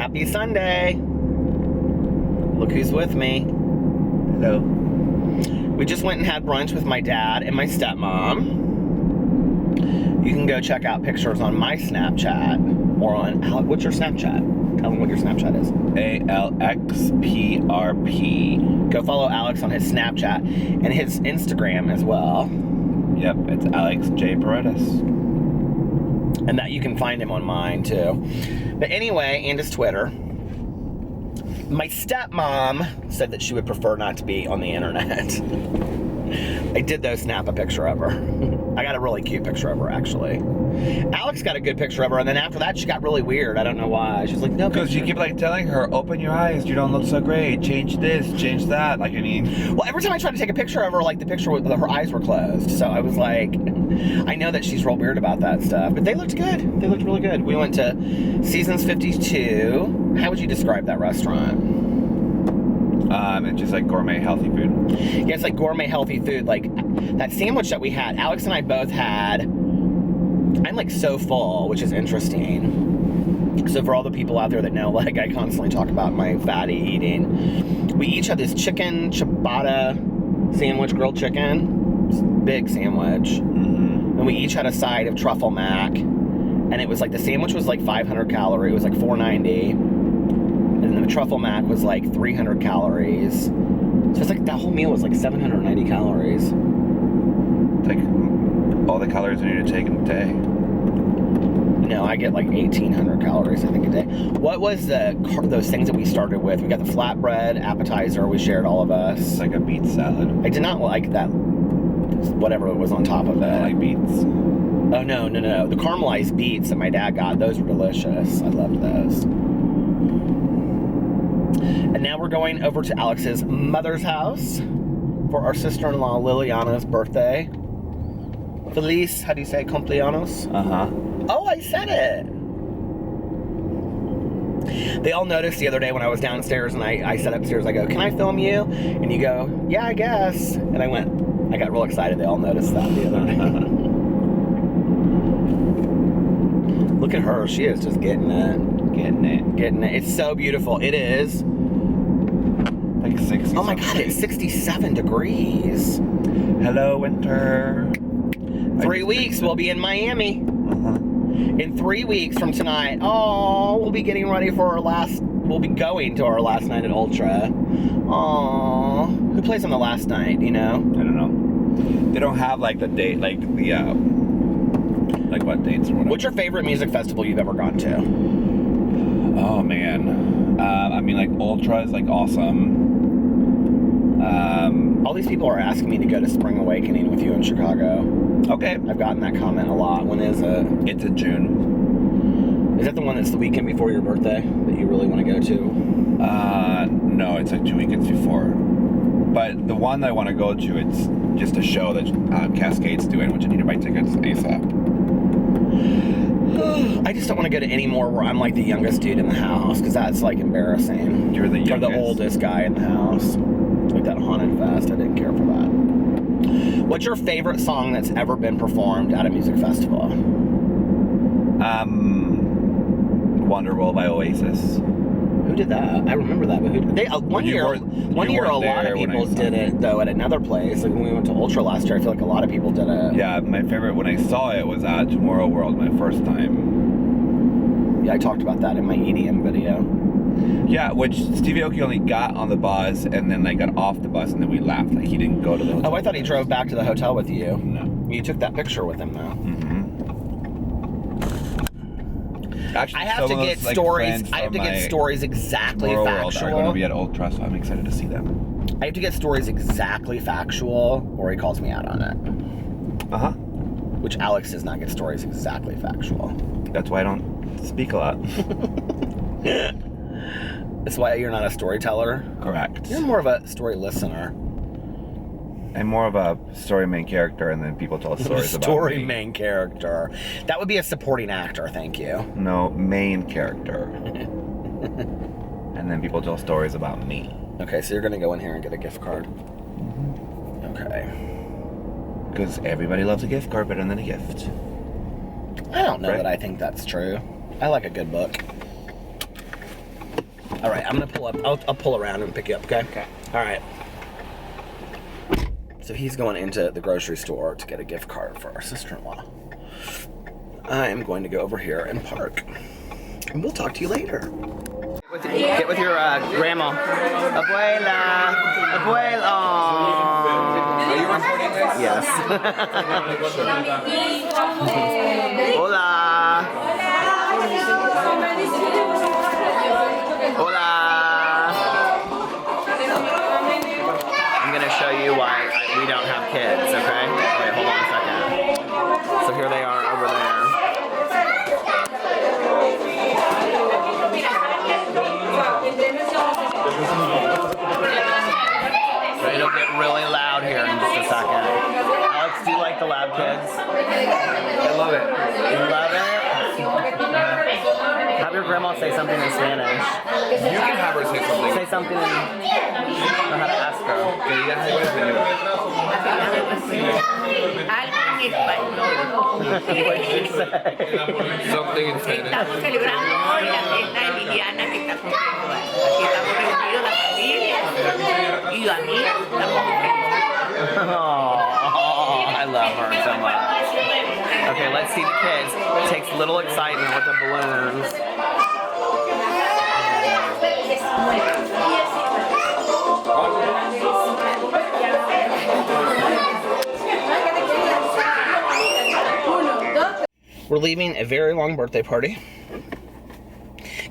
Happy Sunday. Look who's with me. Hello. We just went and had brunch with my dad and my stepmom. You can go check out pictures on my Snapchat or on, what's your Snapchat? Tell them what your Snapchat is. ALXPRP. Go follow Alex on his Snapchat and his Instagram as well. Yep, it's Alex J. Paredes. And that you can find him on mine too. But anyway, and his Twitter. My stepmom said that she would prefer not to be on the internet. I did though snap a picture of her. I got a really cute picture of her actually. Alex got a good picture of her, and then after that she got really weird. I don't know why. She's like, no. Because you keep like telling her, open your eyes, you don't look so great, change this, change that. Like, I mean. Well, every time I tried to take a picture of her, like the picture with her eyes were closed. So I was like, I know that she's real weird about that stuff, but they looked good. They looked really good. We went to Seasons 52. How would you describe that restaurant? It's just like gourmet healthy food. Yeah, it's like gourmet healthy food. Like that sandwich that we had, Alex and I both had. I'm like so full, which is interesting. So for all the people out there that know, like I constantly talk about my fatty eating, we each had this chicken ciabatta sandwich, grilled chicken, big sandwich. Mm-hmm. And we each had a side of truffle mac. And it was like, the sandwich was like 500 calories. It was like $4.90. And the truffle mac was like 300 calories. So it's like that whole meal was like 790 calories. It's like all the calories you need to take in a day. No, I get like 1,800 calories, I think, a day. What was those things that we started with? We got the flatbread appetizer. We shared, all of us. It's like a beet salad. I did not like that, whatever was on top of it. I like beets. Oh, no. The caramelized beets that my dad got, those were delicious. I loved those. And now we're going over to Alex's mother's house for our sister-in-law Liliana's birthday. Feliz, how do you say cumpleaños? Uh-huh. Oh, I said it. They all noticed the other day when I was downstairs and I said upstairs, I go, can I film you? And you go, yeah, I guess. And I got real excited. They all noticed that the other day. Look at her. She is just getting it. Getting it. It's so beautiful. It is. Like 60. Oh my God, it's 67 degrees. Hello, winter. 3 weeks, we'll be in Miami. Uh-huh. In 3 weeks from tonight, we'll be getting ready for we'll be going to our last night at Ultra. Who plays on the last night, you know? I don't know. They don't have like the date, like the, like what dates or whatever. What's your favorite music festival you've ever gone to? Oh man. I mean, like Ultra is like awesome. All these people are asking me to go to Spring Awakening with you in Chicago. Okay. I've gotten that comment a lot. When is it? It's in June. Is that the one that's the weekend before your birthday that you really want to go to? No, it's like 2 weekends before. But the one that I want to go to, it's just a show that Cascade's doing, which I need to buy tickets ASAP. I just don't want to go to any more where I'm like the youngest dude in the house, because that's like embarrassing. You're the youngest? Or the oldest guy in the house. Like that Haunted Fest, I didn't care for that. What's your favorite song that's ever been performed at a music festival? Wonderwall by Oasis. Who did that? I remember that, but one year a lot of people did it though at another place. Like when we went to Ultra last year, I feel like a lot of people did it. Yeah, my favorite when I saw it was at Tomorrow World, my first time. Yeah, I talked about that in my EDM video. Yeah, which Stevie Aoki only got on the bus and then like got off the bus and then we left. Like he didn't go to the hotel. Oh, I thought he drove back to the hotel with you. No. You took that picture with him though. Mm-hmm. Actually, I have to get stories. I have to get stories exactly factual. Are going to be at Ultra, so I'm excited to see them. I have to get stories exactly factual, or he calls me out on it. Which Alex does not get stories exactly factual. That's why I don't speak a lot. That's why you're not a storyteller? Correct. You're more of a story listener. I'm more of a story main character, and then people tell stories about me. Story main character. That would be a supporting actor, thank you. No, main character. And then people tell stories about me. Okay, so you're going to go in here and get a gift card. Mm-hmm. Okay. Because everybody loves a gift card better than a gift. I don't know that I think that's true. I like a good book. All right, I'm gonna pull up. I'll pull around and pick you up, okay? Okay. All right. So he's going into the grocery store to get a gift card for our sister-in-law. I am going to go over here and park. And we'll talk to you later. Get with your grandma. Abuela. Abuela. Are you recording this? Yes. Hola. Hola. I'm gonna show you why we don't have kids, okay? Wait, hold on a second. So here they are over there. So it'll get really loud here in just a second. Alex, do you like the loud kids? I love it. You love it? Have your grandma say something in Spanish. You can have her say something. Say something in... I don't know how to ask her. Que digas algo en español. What did she say? Something in Spanish. Estamos celebrando hoy la fiesta de Liliana que está cumpliendo años. Aquí estamos reunidos la familia y a mí estamos Oh, I love her so much. Okay, let's see the kids. It takes a little excitement with the balloons. We're leaving a very long birthday party.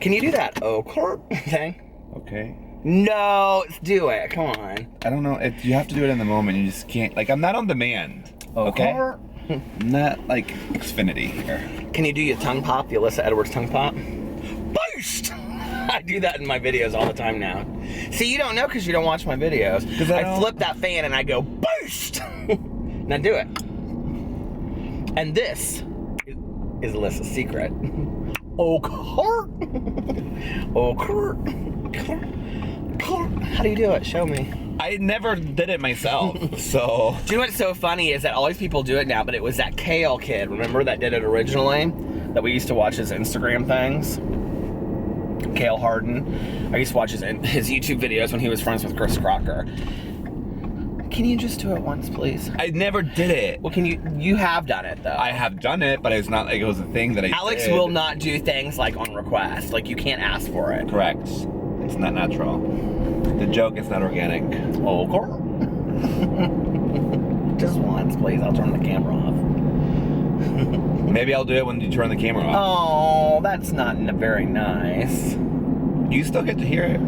Can you do that thing? Okay. No, do it. Come on. I don't know. You have to do it in the moment. You just can't. Like, I'm not on demand. Okay? I'm not like Xfinity here. Can you do your tongue pop, the Alyssa Edwards tongue pop? Boost! I do that in my videos all the time now. See, you don't know because you don't watch my videos. I flip that fan and I go, boost! Now do it. And this is Alyssa's secret. Oh, Kurt! Oh, Kurt! How do you do it? Show me. I never did it myself, so. Do you know what's so funny is that all these people do it now, but it was that Kale kid, remember, that did it originally? That we used to watch his Instagram things? Kale Harden. I used to watch his YouTube videos when he was friends with Chris Crocker. Can you just do it once, please? I never did it. Well, you have done it, though. I have done it, but it's not like it was a thing that I Alex did. will not do things like on request. Like, you can't ask for it. Correct. It's not natural. The joke is not organic. Oh, Carl. Just once, please. I'll turn the camera off. Maybe I'll do it when you turn the camera off. Oh, that's not very nice. You still get to hear it.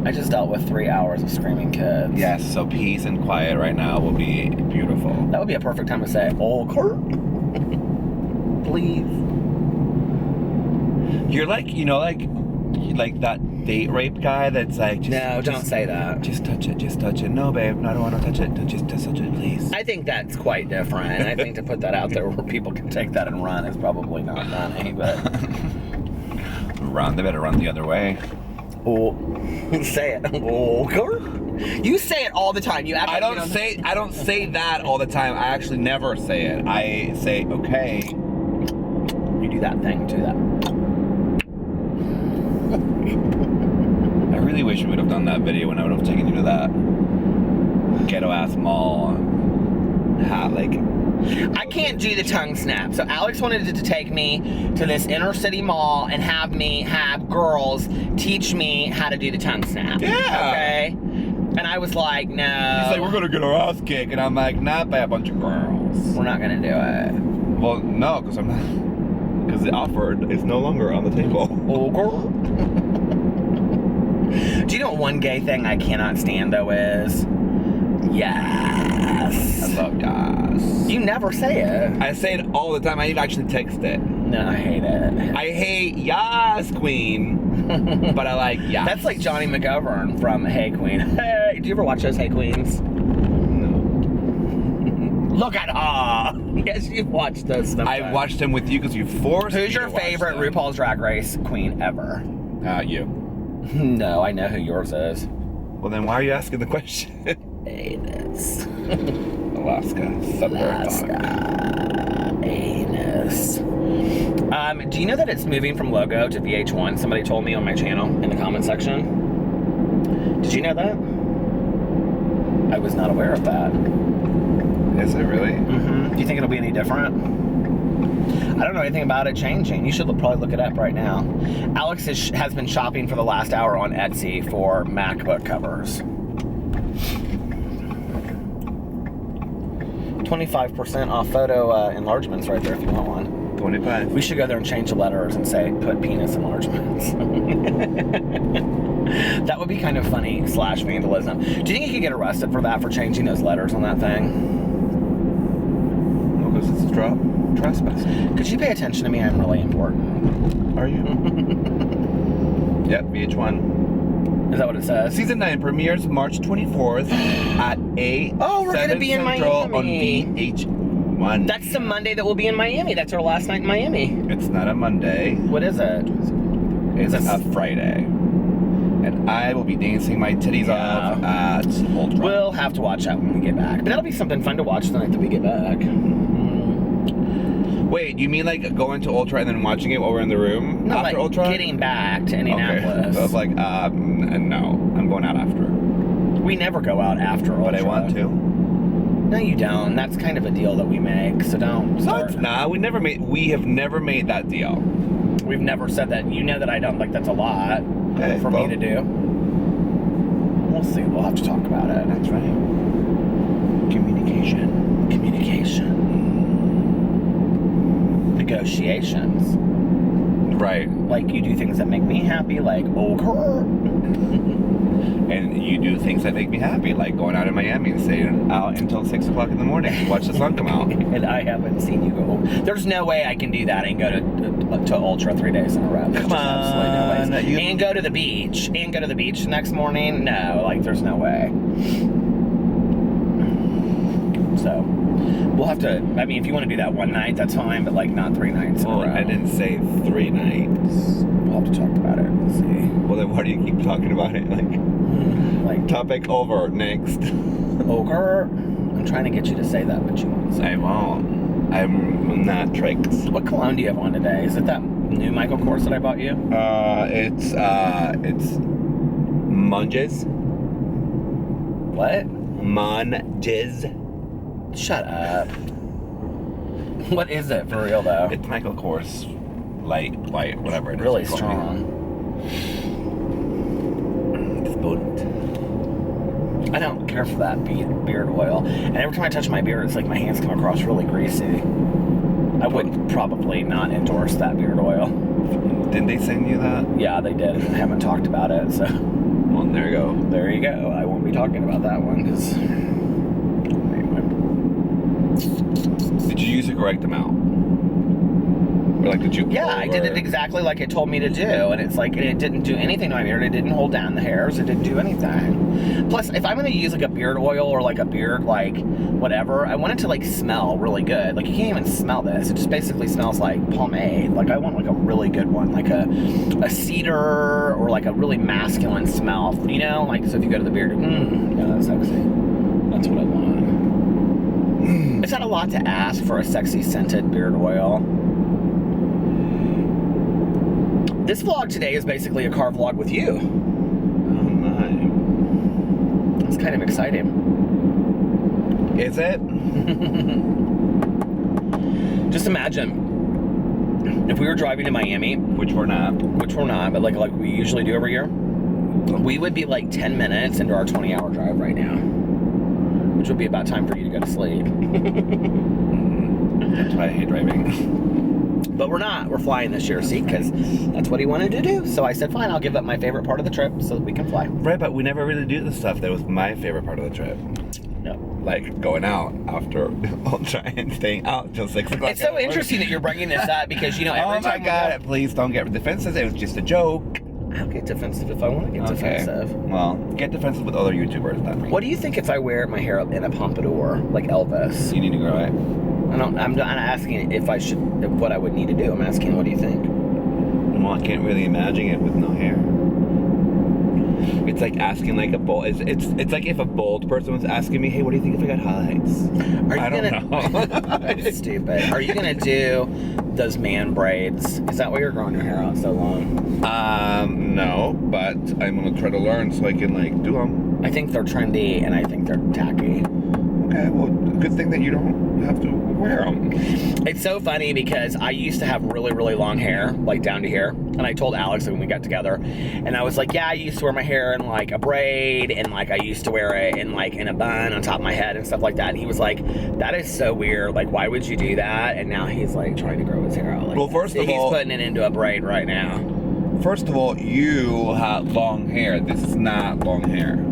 I just dealt with 3 hours of screaming kids. Yes, so peace and quiet right now will be beautiful. That would be a perfect time to say, oh, Kurt. Please. You're like, you know, like that date rape guy that's like, Don't say that. Just touch it, just touch it. No, babe, I don't want to touch it. Just touch it, please. I think that's quite different. And I think to put that out there where people can take that and run is probably not funny, but... Run, they better run the other way. Oh, say it. Oh, Kurt. You say it all the time. You act I don't say that all the time. I actually never say it. I say, okay. You do that thing, do that. I really wish we would have done that video when I would have taken you to that ghetto ass mall. I can't do the tongue snap. So Alex wanted to take me to this inner city mall and have girls teach me how to do the tongue snap. Yeah. Okay. And I was like, no. He's like, we're gonna get our ass kicked, and I'm like, not by a bunch of girls. We're not gonna do it. Well, no, because because the offer is no longer on the table. Oh, girl. Do you know what one gay thing I cannot stand though is? Yes. I love yes. You never say it. I say it all the time. I even actually text it. No, I hate it. I hate yes, queen, but I like yes. That's like Johnny McGovern from Hey Queen. Hey, do you ever watch those Hey Queens? No. Look at her. Yes, you've watched those. I've watched them with you because you forced me Who's your to watch favorite them. RuPaul's Drag Race queen ever? You. No, I know who yours is. Well, then why are you asking the question? Anus. Alaska. Anus. Do you know that it's moving from Logo to VH1? Somebody told me on my channel in the comment section. Did you know that? I was not aware of that. Is it really? Mm-hmm. Do you think it'll be any different? I don't know anything about it changing. You should probably look it up right now. Alex has been shopping for the last hour on Etsy for MacBook covers. 25% off photo enlargements right there if you want one. 25. We should go there and change the letters and say, put penis enlargements. That would be kind of funny / vandalism. Do you think you could get arrested for that, for changing those letters on that thing? Well, because it's trespassing. Could you pay attention to me? I'm really important. Are you? Yep, VH1. Is that what it says? Season 9 premieres March 24th at 8. Oh, we're going to be in Miami. On VH1. That's the Monday that we'll be in Miami. That's our last night in Miami. It's not a Monday. What is it? It's a Friday. And I will be dancing my titties off at Ultra. We'll have to watch that when we get back. But that'll be something fun to watch the night that we get back. Wait, you mean like going to Ultra and then watching it while we're in the room No, after like Ultra? getting back to Indianapolis. Okay. So I was like, no, I'm going out after. We never go out after Ultra. But I want to. No, you don't. That's kind of a deal that we make, so don't No, start. it's not. We have never made that deal. We've never said that. You know that I don't, like, that's a lot for me to do. We'll see. We'll have to talk about it. That's right. Communication. Negotiations. Right. Like, you do things that make me happy, like, okay. And you do things that make me happy, like going out in Miami and staying out until 6 o'clock in the morning to watch the sun come out. And I haven't seen you go home. There's no way I can do that and go to Ultra 3 days in a row. There's Come just absolutely no on, ways. you- And go to the beach. And go to the beach the next morning. No, like, there's no way. So, we'll have to, I mean, if you want to do that one night, that's fine, but, like, not 3 nights in a Well, row. I didn't say 3 nights. We'll have to talk about it. Let's see. Well, then why do you keep talking about it? Like, Topic over. Next. ogre. I'm trying to get you to say that, but you won't say I won't. I'm not tricks. What cologne do you have on today? Is it that new Michael Kors that I bought you? It's Munges. What? Munges. Shut up. What is it for real though? It's Michael Kors light, white, whatever it is. Really you call strong. me. It's potent. I don't care for that beard oil. And every time I touch my beard, it's like my hands come across really greasy. I would probably not endorse that beard oil. Didn't they send you that? Yeah, they did. I haven't talked about it, so Well, there you go. there you go. I won't be talking about that one because. Did you use the correct amount? Or like did you? Yeah, I did it exactly like it told me to do, and it's like it didn't do anything to my beard. It didn't hold down the hairs. It didn't do anything. Plus, if I'm gonna use like a beard oil or like a beard like whatever, I want it to like smell really good. Like you can't even smell this. It just basically smells like pomade. Like I want like a really good one, like a cedar or like a really masculine smell. You know, like so if you go to the beard, yeah, that's sexy. That's what I want. It's not a lot to ask for a sexy scented beard oil. This vlog today is basically a car vlog with you. Oh my. It's kind of exciting. Is it? Just imagine if we were driving to Miami, Which we're not. but like we usually do every year, we would be like 10 minutes into our 20-hour drive right now, which would be about time for you to go to sleep. That's why I hate driving. But we're not. We're flying this year, see, because that's what he wanted to do. So I said, fine, I'll give up my favorite part of the trip so that we can fly. Right, but we never really do the stuff that was my favorite part of the trip. No. Like going out after Ultra and staying out till 6 o'clock. It's so interesting that you're bringing this up because, you know, every Oh my time god, please don't get defensive. It was just a joke. I'll get defensive if I want to get defensive. Well, get defensive with other YouTubers, not me. What do you think if I wear my hair up in a pompadour, like Elvis? You need to grow it. I'm not asking if I should, what I would need to do. I'm asking, what do you think? Well, I can't really imagine it with no hair. It's like asking like a bold. It's like if a bold person was asking me, "Hey, what do you think if I got highlights?" Are you I don't know. That's stupid. Are you gonna do those man braids. Is that why you're growing your hair out so long? No, but I'm gonna try to learn so I can like do them. I think they're trendy and I think they're tacky. Okay, well, good thing that you don't have to wear them. It's so funny because I used to have really, really long hair, like down to here. And I told Alex when we got together, and I was like, yeah, I used to wear my hair in like a braid, and like I used to wear it in like in a bun on top of my head and stuff like that. And he was like, that is so weird. Like, why would you do that? And now he's like trying to grow his hair out. Like Well, that. first So of all- he's putting it into a braid right now. First of all, you have long hair. This is not long hair.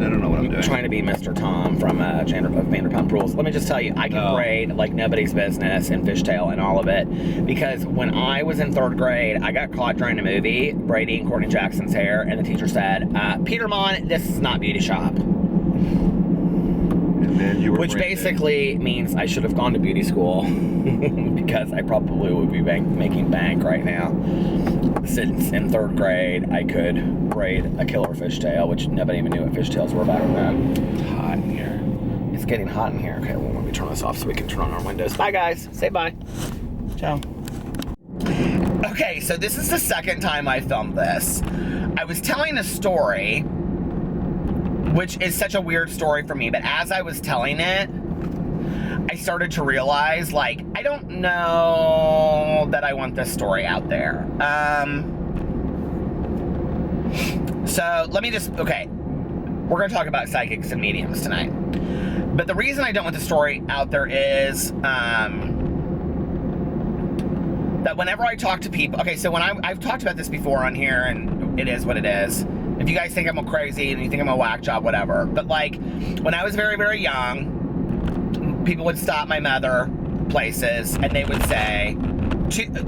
I don't know what I'm doing. Trying to be Mr. Tom from Vanderpump Rules. Let me just tell you, I can braid like nobody's business and fishtail and all of it. Because when I was in 3rd grade, I got caught during a movie braiding Courtney Jackson's hair, and the teacher said, Peter Monn, this is not beauty shop. And then you were Which braided. basically means I should have gone to beauty school because I probably would be making bank right now. Since in 3rd grade, I could braid a killer fishtail, which nobody even knew what fishtails were back then. It's hot in here. It's getting hot in here. Okay, well, let me turn this off so we can turn on our windows. Bye, guys. Say bye. Ciao. Okay, so this is the 2nd time I filmed this. I was telling a story, which is such a weird story for me, but as I was telling it, I started to realize, like, I don't know that I want this story out there. So let me just, okay, we're gonna talk about psychics and mediums tonight. But the reason I don't want the story out there is, that whenever I talk to people, okay, so when I've talked about this before on here, and it is what it is. If you guys think I'm crazy and you think I'm a whack job, whatever. But like, when I was very, very young, people would stop my mother places and they would say,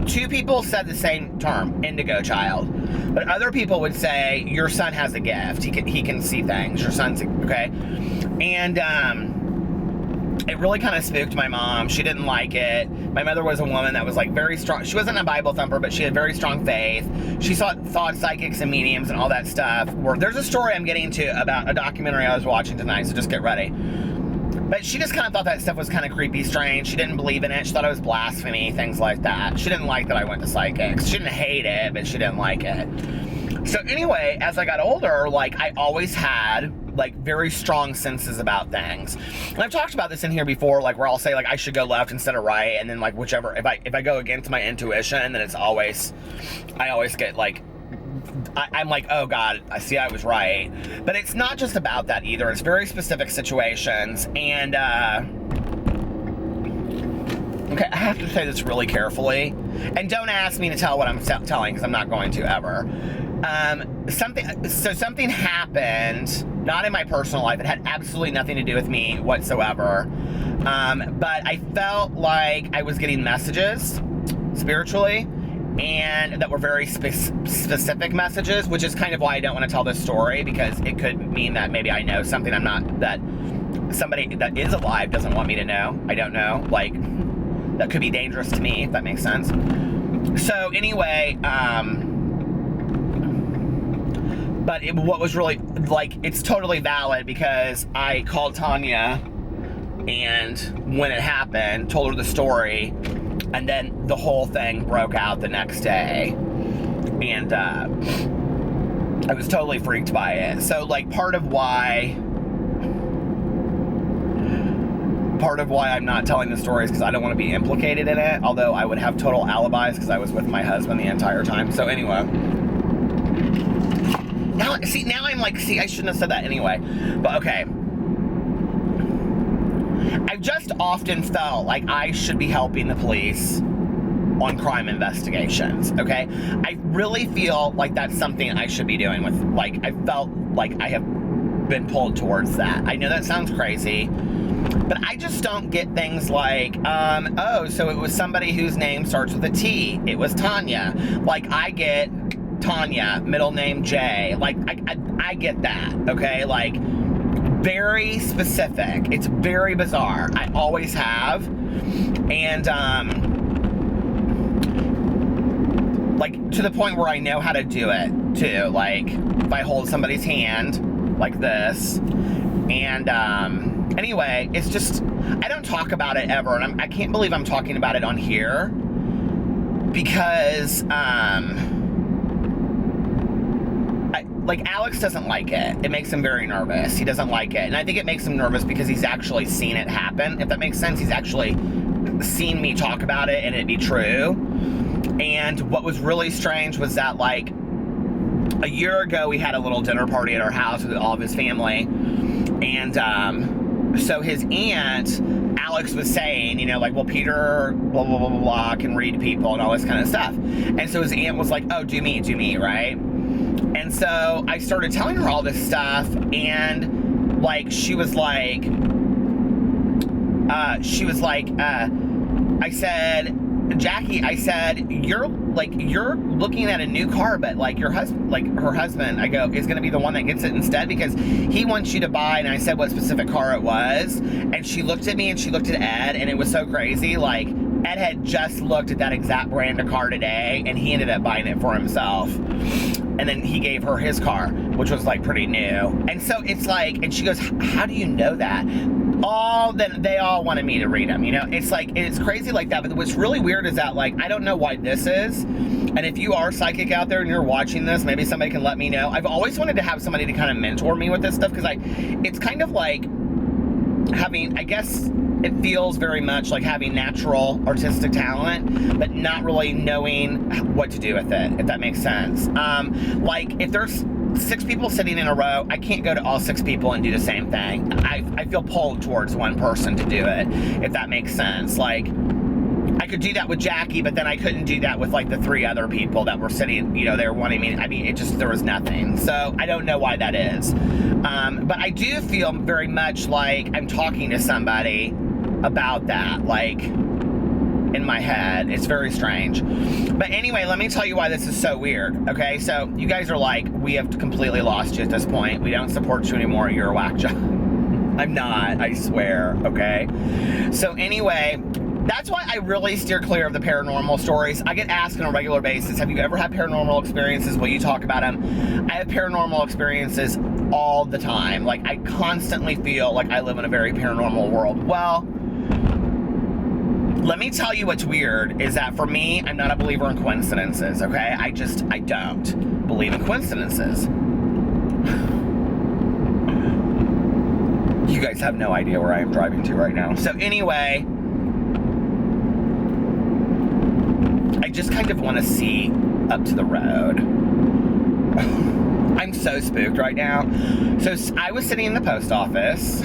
two people said the same term, indigo child. But other people would say, your son has a gift. He can see things. Your son's, okay? And it really kind of spooked my mom. She didn't like it. My mother was a woman that was like very strong. She wasn't a Bible thumper, but she had very strong faith. She thought psychics and mediums and all that stuff were, there's a story I'm getting to about a documentary I was watching tonight, so just get ready. But she just kind of thought that stuff was kind of creepy, strange. She didn't believe in it. She thought it was blasphemy, things like that. She didn't like that I went to psychics. She didn't hate it, but she didn't like it. So anyway, as I got older, like, I always had like very strong senses about things. And I've talked about this in here before, like where I'll say like I should go left instead of right, and then like whichever, if I go against my intuition, then it's always, I always get like, I'm like, oh God, I see I was right. But it's not just about that either. It's very specific situations. And, okay, I have to say this really carefully. And don't ask me to tell what I'm telling, because I'm not going to ever. Something happened, not in my personal life. It had absolutely nothing to do with me whatsoever. But I felt like I was getting messages spiritually, and that were very specific messages, which is kind of why I don't want to tell this story, because it could mean that maybe I know something that somebody that is alive doesn't want me to know. I don't know. Like, that could be dangerous to me, if that makes sense. So anyway, but what was really, like, it's totally valid, because I called Tanya, and when it happened, told her the story, and then the whole thing broke out the next day. And I was totally freaked by it. So, like, part of why I'm not telling the story is because I don't want to be implicated in it, although I would have total alibis because I was with my husband the entire time. So anyway. Now I'm like, I shouldn't have said that anyway. But okay. I've just often felt like I should be helping the police on crime investigations, okay? I really feel like that's something I should be doing with, like, I felt like I have been pulled towards that. I know that sounds crazy, but I just don't get things like, oh, so it was somebody whose name starts with a T. It was Tanya. Like, I get Tanya, middle name J. Like, I get that, okay? Like, very specific. It's very bizarre. I always have. And, like, to the point where I know how to do it, too. Like, if I hold somebody's hand, like this, and, Anyway, it's just, I don't talk about it ever, and I can't believe I'm talking about it on here because, like, Alex doesn't like it. It makes him very nervous. He doesn't like it, and I think it makes him nervous because he's actually seen it happen, if that makes sense. He's actually seen me talk about it and it be true. And what was really strange was that, like, a year ago, we had a little dinner party at our house with all of his family, and, so his aunt, Alex, was saying, you know, like, well, Peter, blah, blah, blah, blah, blah, can read people and all this kind of stuff. And so his aunt was like, oh, do me, right? And so I started telling her all this stuff, and, like, she was like, I said, Jackie, I said, you're looking at a new car, but, like, her husband, I go, is going to be the one that gets it instead because he wants you to buy. And I said what specific car it was. And she looked at me and she looked at Ed, and it was so crazy. Like, Ed had just looked at that exact brand of car today, and he ended up buying it for himself. And then he gave her his car, which was, like, pretty new. And so it's like, and she goes, how do you know that? They all wanted me to read them, you know? It's like, it's crazy like that. But what's really weird is that, like, I don't know why this is. And if you are psychic out there and you're watching this, maybe somebody can let me know. I've always wanted to have somebody to kind of mentor me with this stuff, because it's kind of like having, I guess it feels very much like having natural artistic talent, but not really knowing what to do with it, if that makes sense. Like, if there's 6 people sitting in a row, I can't go to all 6 people and do the same thing. I feel pulled towards one person to do it, if that makes sense. Like, I could do that with Jackie, but then I couldn't do that with, like, the 3 other people that were sitting, you know, they were wanting me. I mean, there was nothing. So I don't know why that is. But I do feel very much like I'm talking to somebody about that, like, in my head. It's very strange. But anyway, let me tell you why this is so weird, okay? So you guys are like, we have completely lost you at this point. We don't support you anymore. You're a whack job. I'm not, I swear, okay? So anyway, that's why I really steer clear of the paranormal stories. I get asked on a regular basis, have you ever had paranormal experiences? Will you talk about them? I have paranormal experiences all the time. Like, I constantly feel like I live in a very paranormal world. Well, let me tell you what's weird is that for me, I'm not a believer in coincidences, okay? I don't believe in coincidences. You guys have no idea where I am driving to right now. So anyway, I just kind of want to see up to the road. I'm so spooked right now. So I was sitting in the post office,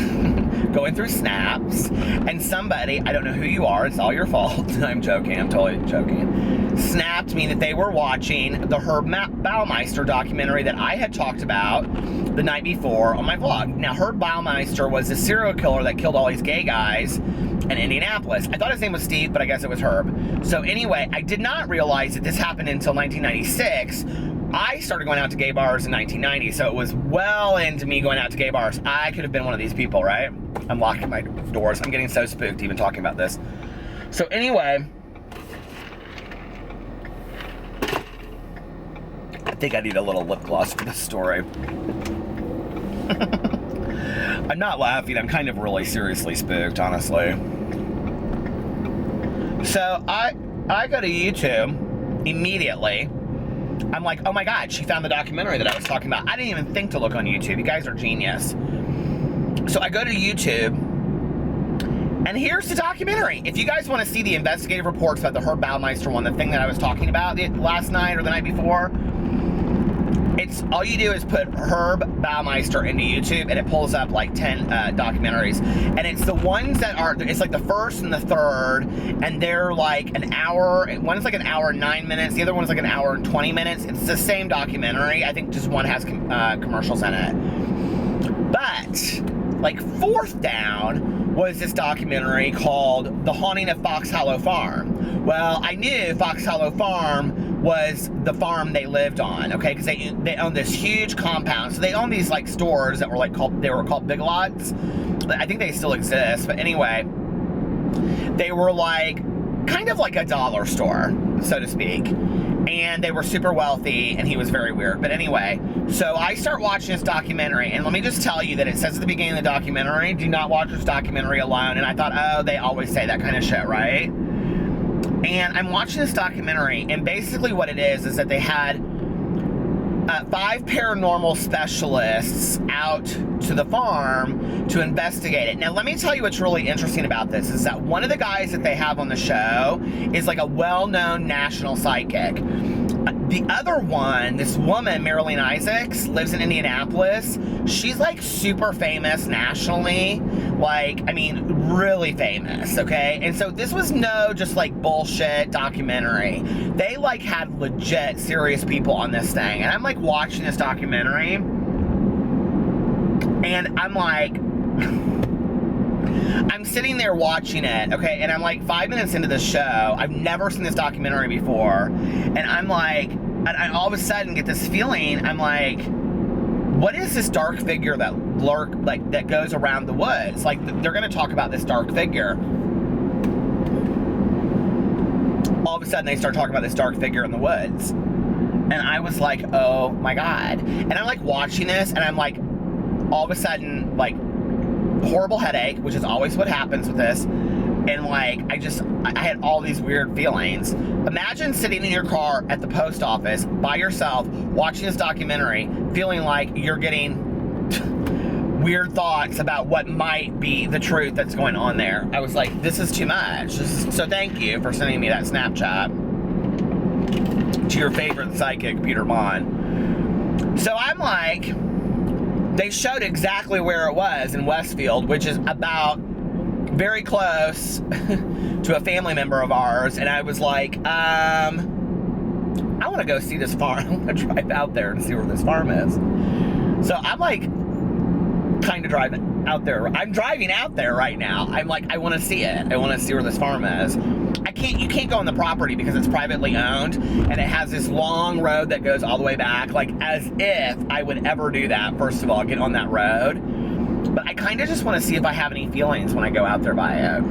going through snaps, and somebody, I don't know who you are, it's all your fault. I'm joking, I'm totally joking. Snapped me that they were watching the Herb Baumeister documentary that I had talked about the night before on my vlog. Now, Herb Baumeister was the serial killer that killed all these gay guys in Indianapolis. I thought his name was Steve, but I guess it was Herb. So anyway, I did not realize that this happened until 1996. I started going out to gay bars in 1990, so it was well into me going out to gay bars. I could have been one of these people, right? I'm locking my doors. I'm getting so spooked even talking about this. So anyway, I think I need a little lip gloss for this story. I'm not laughing. I'm kind of really seriously spooked, honestly. So I go to YouTube immediately. I'm like, oh my God, she found the documentary that I was talking about. I didn't even think to look on YouTube. You guys are genius. So I go to YouTube, and here's the documentary. If you guys want to see the investigative reports about the Herb Baumeister one, the thing that I was talking about last night or the night before, it's all you do is put Herb Baumeister into YouTube, and it pulls up like 10 documentaries. And it's the ones that are, it's like the first and the third, and they're like an hour. One's like an hour and 9 minutes. The other one's like an hour and 20 minutes. It's the same documentary. I think just one has commercials in it. But like fourth down was this documentary called The Haunting of Fox Hollow Farm. Well, I knew Fox Hollow Farm was the farm they lived on, okay? Because they owned this huge compound. So they owned these like stores that were like called Big Lots. I think they still exist, but anyway, they were like kind of like a dollar store, so to speak. and they were super wealthy, and he was very weird. But anyway, so I start watching this documentary, and let me just tell you that it says at the beginning of the documentary, do not watch this documentary alone. And I thought, oh, they always say that kind of shit, right? And I'm watching this documentary, and basically what it is that they had 5 paranormal specialists out to the farm to investigate it. Now, let me tell you what's really interesting about this is that one of the guys that they have on the show is like a well-known national psychic. The other one, this woman, Marilyn Isaacs, lives in Indianapolis. She's like super famous nationally. Like, I mean, really famous, okay? And so this was no just like bullshit documentary. They like had legit serious people on this thing. And I'm like watching this documentary, and I'm like, I'm sitting there watching it, okay, and I'm like 5 minutes into the show. I've never seen this documentary before, and I'm like, and I all of a sudden get this feeling. I'm like, what is this dark figure that that goes around the woods? Like, they're gonna talk about this dark figure. All of a sudden, they start talking about this dark figure in the woods, and I was like, oh my God. And I'm like watching this, and I'm like, all of a sudden, like, horrible headache, which is always what happens with this, and like I had all these weird feelings. Imagine sitting in your car at the post office by yourself watching this documentary, feeling like you're getting weird thoughts about what might be the truth that's going on there. I was like, this is too much. So thank you for sending me that Snapchat to your favorite psychic, Peter Monn. So I'm like, they showed exactly where it was in Westfield, which is about very close to a family member of ours. And I was like, I want to go see this farm. I want to drive out there and see where this farm is. So I'm like, kind of driving out there. I'm driving out there right now. I'm like, I want to see it. I want to see where this farm is. You can't go on the property because it's privately owned, and it has this long road that goes all the way back, like as if I would ever do that. First of all, get on that road. But I kind of just want to see if I have any feelings when I go out there by it.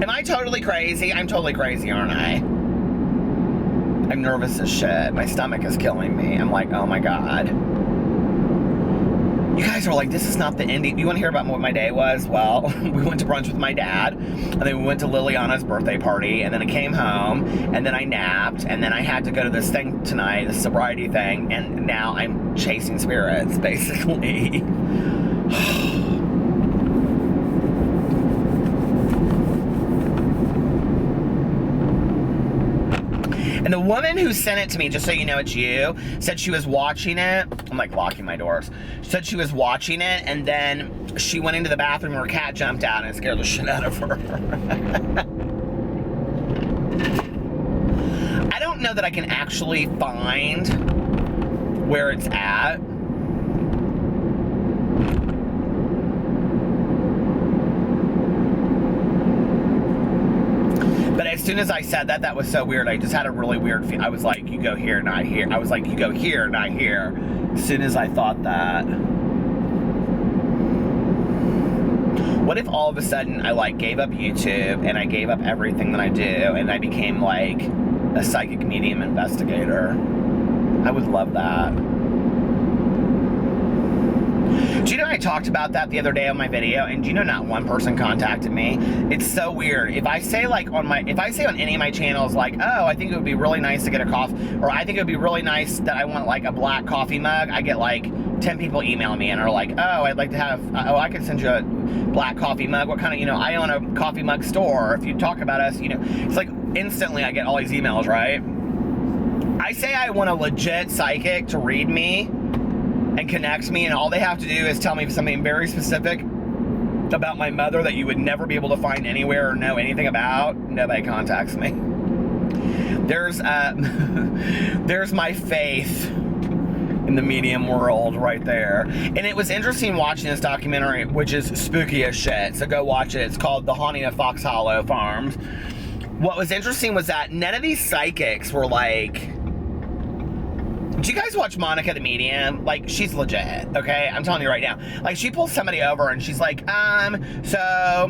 Am I totally crazy? I'm totally crazy, aren't I? I'm nervous as shit. My stomach is killing me. I'm like, oh my God. You guys are like, this is not the ending. You want to hear about what my day was? Well, we went to brunch with my dad, and then we went to Liliana's birthday party, and then I came home, and then I napped, and then I had to go to this thing tonight, this sobriety thing, and now I'm chasing spirits, basically. And the woman who sent it to me, just so you know it's you, said she was watching it. I'm like locking my doors. She said she was watching it, and then she went into the bathroom and her cat jumped out and it scared the shit out of her. I don't know that I can actually find where it's at. But as soon as I said that, that was so weird. I just had a really weird feeling. I was like, you go here, not here. I was like, you go here, not here. As soon as I thought that. What if all of a sudden I like gave up YouTube and I gave up everything that I do and I became like a psychic medium investigator? I would love that. Do you know I talked about that the other day on my video, and do you know not one person contacted me? It's so weird. If I say like on any of my channels like, oh, I think it would be really nice to get a coffee, or I think it would be really nice that I want like a black coffee mug, I get like 10 people email me and are like, oh, I'd like to have, oh, I could send you a black coffee mug. What kind of, I own a coffee mug store. If you talk about us, it's like instantly I get all these emails, right? I say I want a legit psychic to read me and connects me, and all they have to do is tell me something very specific about my mother that you would never be able to find anywhere or know anything about. Nobody contacts me. There's my faith in the medium world right there. And it was interesting watching this documentary, which is spooky as shit, so go watch it. It's called The Haunting of Fox Hollow Farms. What was interesting was that none of these psychics were like, do you guys watch Monica the Medium? Like, she's legit, okay? I'm telling you right now. Like, she pulls somebody over and she's like, so,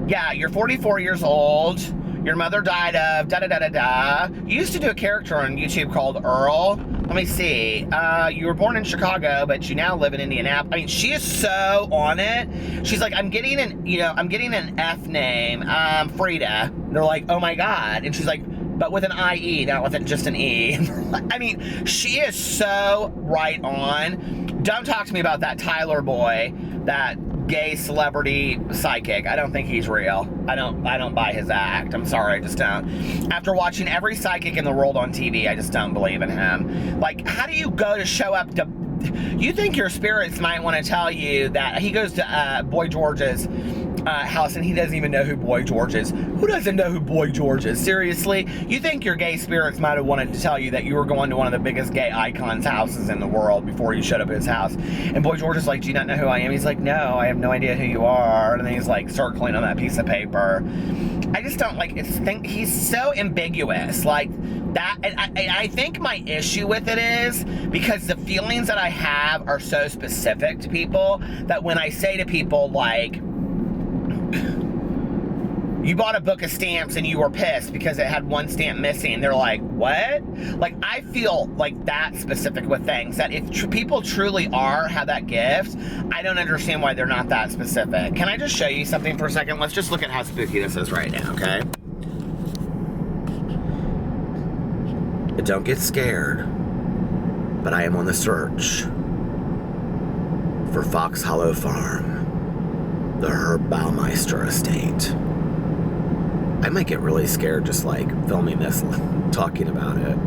yeah, you're 44 years old. Your mother died of da-da-da-da-da. You used to do a character on YouTube called Earl. Let me see. You were born in Chicago, but you now live in Indianapolis. I mean, she is so on it. She's like, I'm getting an F name, Frida. They're like, oh my God. And she's like, but with an IE, not with just an E. I mean, she is so right on. Don't talk to me about that Tyler boy, that gay celebrity psychic. I don't think he's real. I don't buy his act. I'm sorry, I just don't. After watching every psychic in the world on TV, I just don't believe in him. Like, how do you go to show up to... You think your spirits might want to tell you that he goes to Boy George's house and he doesn't even know who Boy George is. Who doesn't know who Boy George is? Seriously? You think your gay spirits might have wanted to tell you that you were going to one of the biggest gay icons' houses in the world before you showed up at his house. And Boy George is like, do you not know who I am? He's like, no, I have no idea who you are. And then he's like circling on that piece of paper. I just don't like he's so ambiguous. Like that, and I think my issue with it is because the feelings that I have are so specific to people that when I say to people like, you bought a book of stamps and you were pissed because it had one stamp missing. They're like, what? Like, I feel like that specific with things, that if people truly have that gift, I don't understand why they're not that specific. Can I just show you something for a second? Let's just look at how spooky this is right now, okay? Don't get scared, but I am on the search for Fox Hollow Farm, the Herb Baumeister estate. I might get really scared just like filming this, talking about it.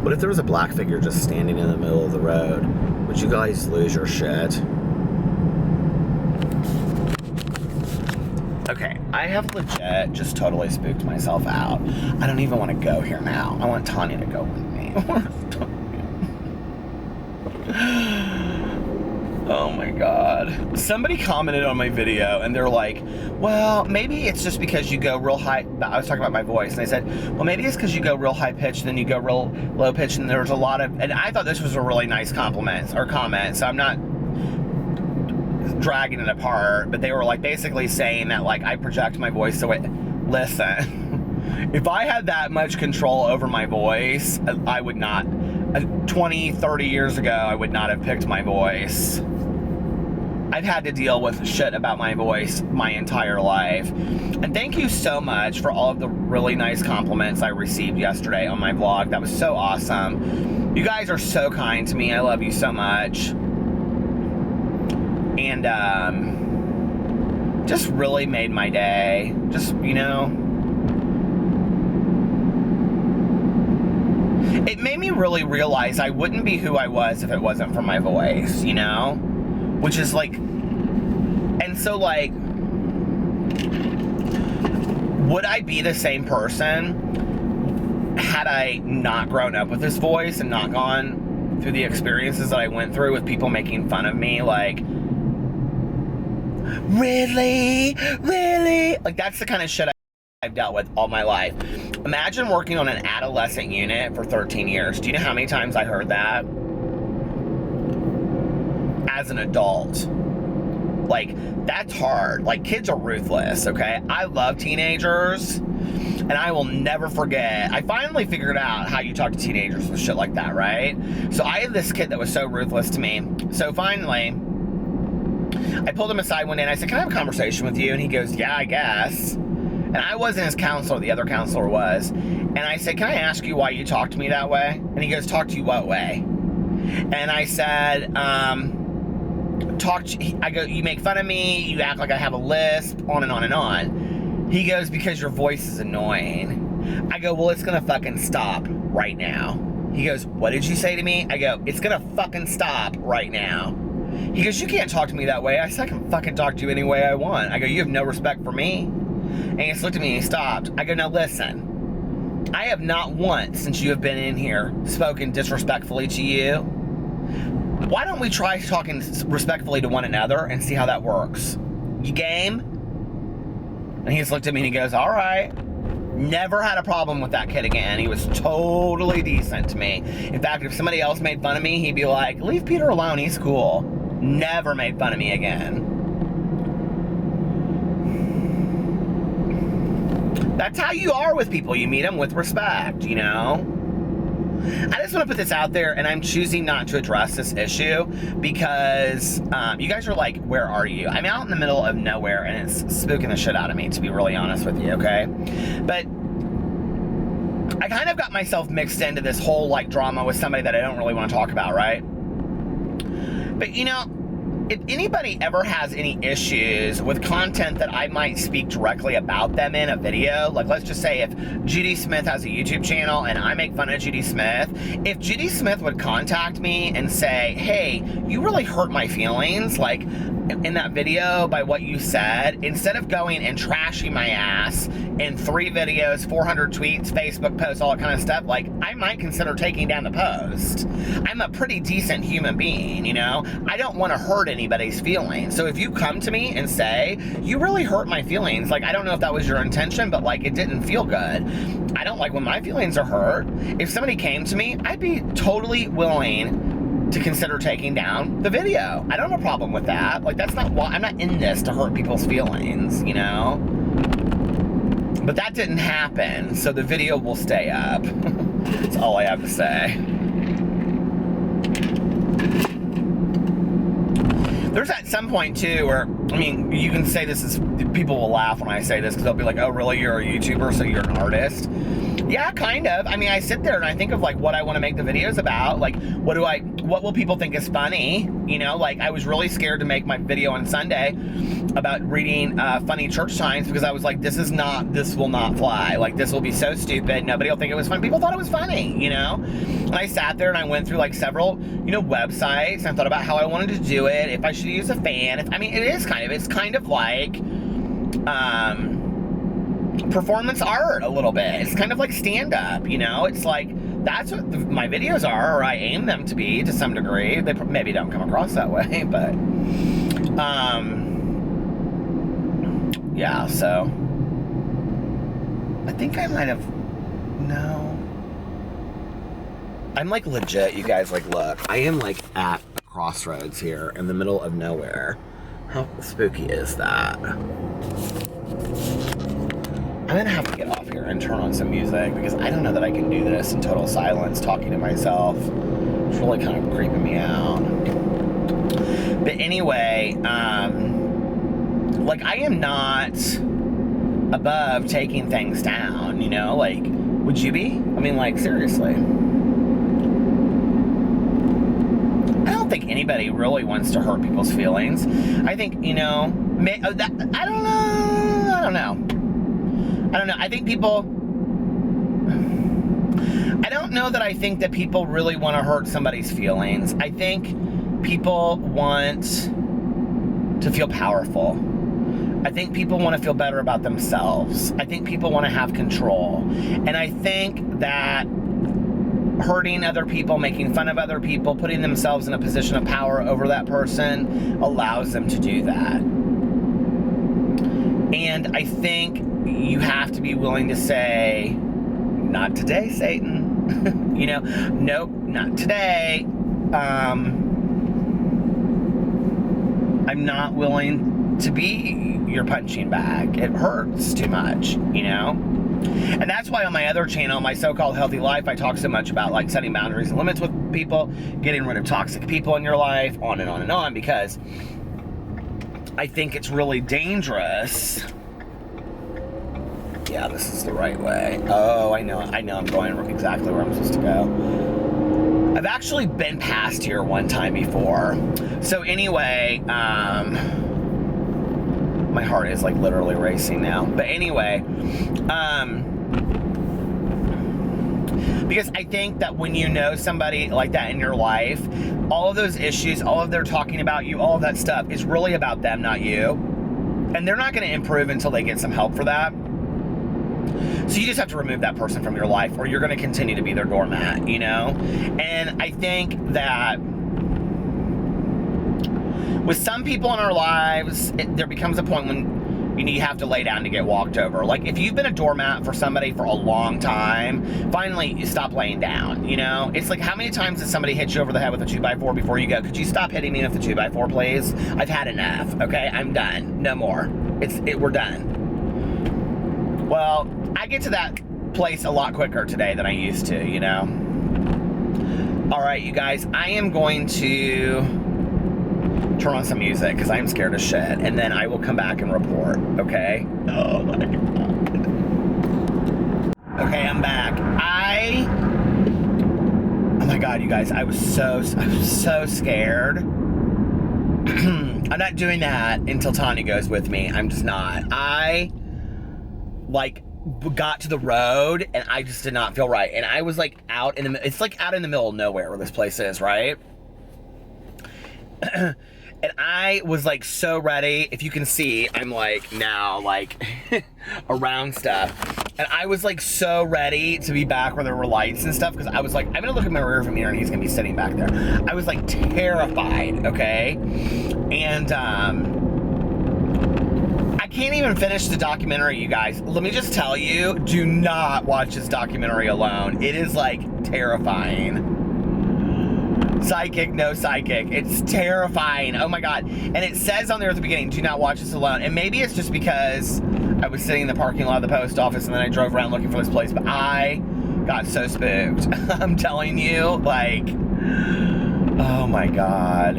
What if there was a black figure just standing in the middle of the road? Would you guys lose your shit? Okay, I have legit just totally spooked myself out. I don't even want to go here now. I want Tanya to go with me. Oh my God. Somebody commented on my video and they're like, well, maybe it's just because you go real high. I was talking about my voice and they said, well, maybe it's because you go real high pitch and then you go real low pitch, and there was a lot of, and I thought this was a really nice comment, so I'm not dragging it apart, but they were like basically saying that like I project my voice. So listen, if I had that much control over my voice, I would not, 20, 30 years ago, I would not have picked my voice. I've had to deal with shit about my voice my entire life. And thank you so much for all of the really nice compliments I received yesterday on my vlog. That was so awesome. You guys are so kind to me. I love you so much. And just really made my day. Just, you know, it made me really realize I wouldn't be who I was if it wasn't for my voice, you know? Which is like, and so like, would I be the same person had I not grown up with this voice and not gone through the experiences that I went through with people making fun of me? Like, really? Like, that's the kind of shit I've dealt with all my life. Imagine working on an adolescent unit for 13 years. Do you know how many times I heard that? As an adult. Like, that's hard. Like, kids are ruthless, okay? I love teenagers, and I will never forget. I finally figured out how you talk to teenagers and shit like that, right? So I had this kid that was so ruthless to me. So finally, I pulled him aside one day and I said, can I have a conversation with you? And he goes, yeah, I guess. And I wasn't his counselor, the other counselor was. And I said, can I ask you why you talk to me that way? And he goes, talk to you what way? And I said, I go, you make fun of me, you act like I have a lisp, on and on and on. He goes, because your voice is annoying. I go, well, it's gonna fucking stop right now. He goes, what did you say to me? I go, it's gonna fucking stop right now. He goes, you can't talk to me that way. I said, I can fucking talk to you any way I want. I go, you have no respect for me. And he just looked at me and he stopped. I go, now listen, I have not once since you have been in here spoken disrespectfully to you. Why don't we try talking respectfully to one another and see how that works? You game? And he just looked at me and he goes, all right. Never had a problem with that kid again. He was totally decent to me. In fact, if somebody else made fun of me, he'd be like, leave Peter alone, he's cool. Never made fun of me again. That's how you are with people. You meet them with respect, you know? I just want to put this out there, and I'm choosing not to address this issue because you guys are like, where are you? I'm out in the middle of nowhere, and it's spooking the shit out of me, to be really honest with you, okay? But I kind of got myself mixed into this whole, like, drama with somebody that I don't really want to talk about, right? But, you know, if anybody ever has any issues with content that I might speak directly about them in a video, like let's just say if Judy Smith has a YouTube channel and I make fun of Judy Smith, if Judy Smith would contact me and say, hey, you really hurt my feelings, like in that video by what you said, instead of going and trashing my ass in 3 videos, 400 tweets, Facebook posts, all that kind of stuff, like I might consider taking down the post. I'm a pretty decent human being, you know? I don't want to hurt anybody's feelings. So if you come to me and say, you really hurt my feelings, like I don't know if that was your intention, but like it didn't feel good. I don't like when my feelings are hurt. If somebody came to me, I'd be totally willing to consider taking down the video. I don't have a problem with that. Like that's not why I'm not in this to hurt people's feelings, you know? But that didn't happen, so the video will stay up. That's all I have to say. There's at some point too where, I mean, you can say this is, people will laugh when I say this because they'll be like, oh really, you're a YouTuber, so you're an artist? Yeah, kind of. I mean, I sit there and I think of like what I want to make the videos about. Like, what will people think is funny? You know, like I was really scared to make my video on Sunday about reading funny church signs because I was like, this will not fly. Like, this will be so stupid. Nobody will think it was fun. People thought it was funny, you know? And I sat there and I went through like several, you know, websites and I thought about how I wanted to do it, if I should use a fan. It's kind of like, performance art a little bit. It's kind of like stand-up, you know? It's like, that's what my videos are, or I aim them to be to some degree. They maybe don't come across that way, but, yeah, so, I think I might have, no. I'm like legit, you guys, like look, I am like at a crossroads here in the middle of nowhere. How spooky is that? I'm gonna have to get off here and turn on some music because I don't know that I can do this in total silence, talking to myself. It's really kind of creeping me out. But anyway, like I am not above taking things down, you know? Like, would you be? I mean, like, seriously. I don't think anybody really wants to hurt people's feelings. I think, you know, I don't know. I think people, I don't know that I think that people really want to hurt somebody's feelings. I think people want to feel powerful. I think people want to feel better about themselves. I think people want to have control. And I think that hurting other people, making fun of other people, putting themselves in a position of power over that person allows them to do that. And I think you have to be willing to say, not today, Satan. You know, nope, not today. I'm not willing to be your punching bag. It hurts too much, you know? And that's why on my other channel, my so-called healthy life, I talk so much about like setting boundaries and limits with people, getting rid of toxic people in your life, on and on and on, because I think it's really dangerous. Yeah, this is the right way. Oh, I know I'm going exactly where I'm supposed to go. I've actually been past here one time before. So anyway, my heart is like literally racing now. But anyway, because I think that when you know somebody like that in your life, all of those issues, all of their talking about you, all of that stuff is really about them, not you. And they're not going to improve until they get some help for that. So you just have to remove that person from your life, or you're going to continue to be their doormat, you know? And I think that with some people in our lives, there becomes a point when and you have to lay down to get walked over. Like, if you've been a doormat for somebody for a long time, finally you stop laying down, you know? It's like, how many times did somebody hit you over the head with a 2x4 before you go, could you stop hitting me with the 2x4, please? I've had enough, okay? I'm done. No more. We're done. Well, I get to that place a lot quicker today than I used to, you know? All right, you guys, I am going to turn on some music because I'm scared as shit, and then I will come back and report, okay? Oh my God. Okay, I'm back. Oh my God, you guys, I was so scared. I'm not doing that until Tanya goes with me. I'm just not. I, like, got to the road and I just did not feel right. And I was like out in the, it's like out in the middle of nowhere where this place is, right? And I was like so ready. If you can see, I'm like now like around stuff. And I was like so ready to be back where there were lights and stuff, because I was like, I'm gonna look at my rear view mirror and he's gonna be sitting back there. I was like terrified, okay? And I can't even finish the documentary, you guys. Let me just tell you, do not watch this documentary alone. It is like terrifying. Psychic, no psychic. It's terrifying. Oh my God. And it says on there at the beginning, do not watch this alone. And maybe it's just because I was sitting in the parking lot of the post office and then I drove around looking for this place, but I got so spooked. I'm telling you, like, oh my God.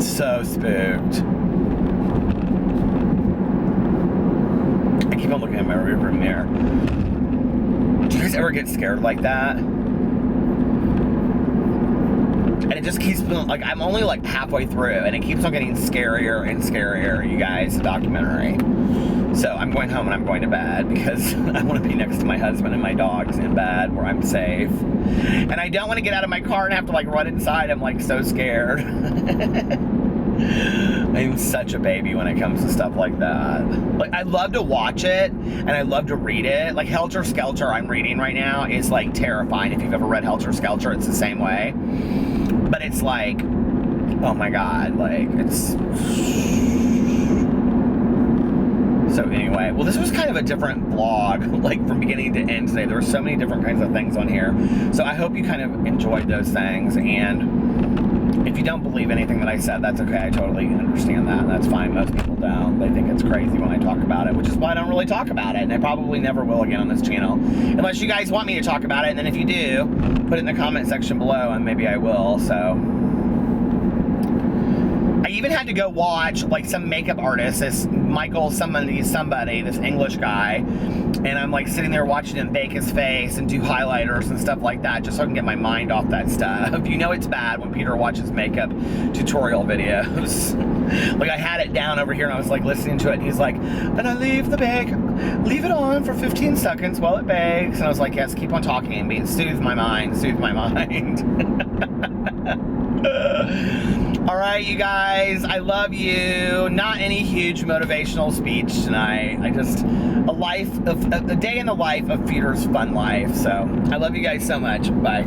So spooked. I keep on looking at my rearview mirror. Do you guys ever get scared like that? And it just keeps, like, I'm only like halfway through and it keeps on getting scarier and scarier, you guys, the documentary. So I'm going home and I'm going to bed because I want to be next to my husband and my dogs in bed where I'm safe. And I don't want to get out of my car and have to like run inside. I'm like so scared. I'm such a baby when it comes to stuff like that. Like, I love to watch it and I love to read it. Like Helter Skelter I'm reading right now is like terrifying. If you've ever read Helter Skelter, it's the same way. But it's like, oh my God, like it's... So anyway, well, this was kind of a different vlog, like from beginning to end today. There were so many different kinds of things on here. So I hope you kind of enjoyed those things. And if you don't believe anything that I said, that's okay. I totally understand that. That's fine. Most people don't. They think it's crazy when I talk about it, which is why I don't really talk about it. And I probably never will again on this channel. Unless you guys want me to talk about it. And then if you do, put it in the comment section below and maybe I will. So... I even had to go watch like some makeup artist, this Michael somebody, this English guy, and I'm like sitting there watching him bake his face and do highlighters and stuff like that just so I can get my mind off that stuff. You know it's bad when Peter watches makeup tutorial videos. Like I had it down over here and I was like listening to it and he's like, and I leave it on for 15 seconds while it bakes. And I was like, yes, keep on talking and soothe my mind. All right, you guys, I love you. Not any huge motivational speech tonight. I just, a day in the life of Peter's fun life. So I love you guys so much. Bye.